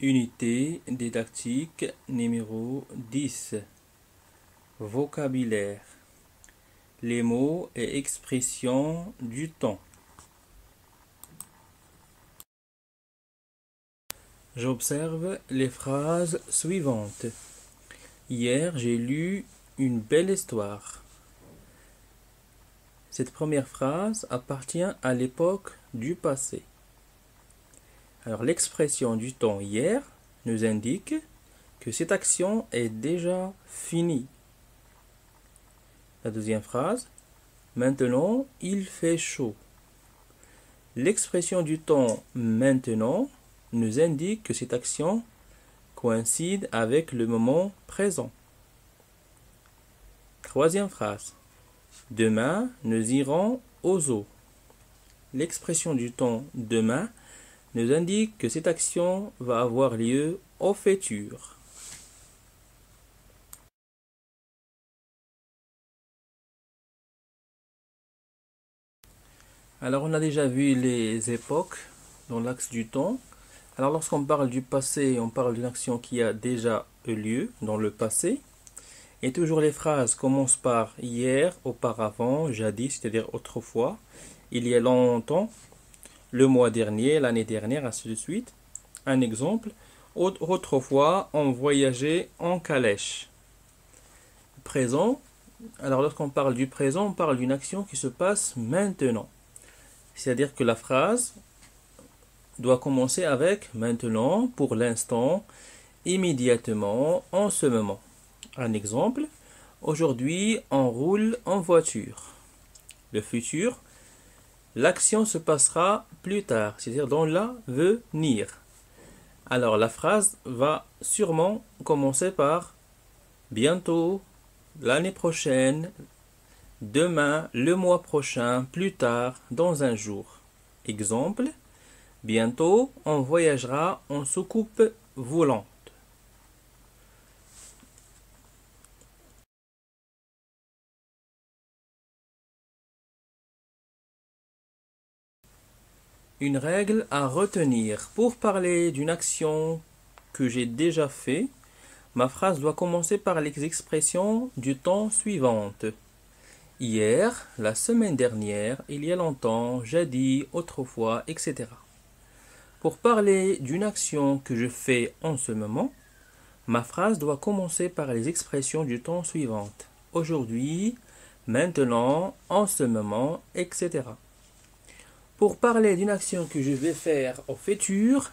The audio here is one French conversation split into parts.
Unité didactique numéro 10. Vocabulaire. Les mots et expressions du temps. J'observe les phrases suivantes. Hier, j'ai lu une belle histoire. Cette première phrase appartient à l'époque du passé. Alors l'expression du temps hier nous indique que cette action est déjà finie. La deuxième phrase, maintenant il fait chaud. L'expression du temps maintenant nous indique que cette action coïncide avec le moment présent. Troisième phrase, demain nous irons au zoo. L'expression du temps demain nous indique que cette action va avoir lieu au futur. Alors on a déjà vu les époques dans l'axe du temps. Alors lorsqu'on parle du passé, on parle d'une action qui a déjà eu lieu dans le passé. Et toujours les phrases commencent par hier, auparavant, jadis, c'est-à-dire autrefois, il y a longtemps, le mois dernier, l'année dernière, ainsi de suite. Un exemple, autrefois, on voyageait en calèche. Présent, alors lorsqu'on parle du présent, on parle d'une action qui se passe maintenant. C'est-à-dire que la phrase doit commencer avec maintenant, pour l'instant, immédiatement, en ce moment. Un exemple, aujourd'hui, on roule en voiture. Le futur, l'action se passera plus tard, c'est-à-dire dans l'avenir. Alors la phrase va sûrement commencer par bientôt, l'année prochaine, demain, le mois prochain, plus tard, dans un jour. Exemple, bientôt on voyagera en soucoupe volante. Une règle à retenir. Pour parler d'une action que j'ai déjà faite, ma phrase doit commencer par les expressions du temps suivantes. Hier, la semaine dernière, il y a longtemps, jadis, autrefois, etc. Pour parler d'une action que je fais en ce moment, ma phrase doit commencer par les expressions du temps suivantes. Aujourd'hui, maintenant, en ce moment, etc. Pour parler d'une action que je vais faire au futur,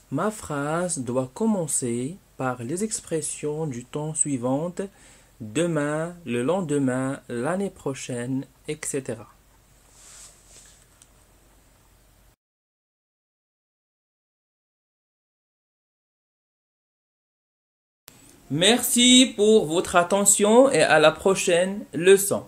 ma phrase doit commencer par les expressions du temps suivantes demain, le lendemain, l'année prochaine, etc. Merci pour votre attention et à la prochaine leçon.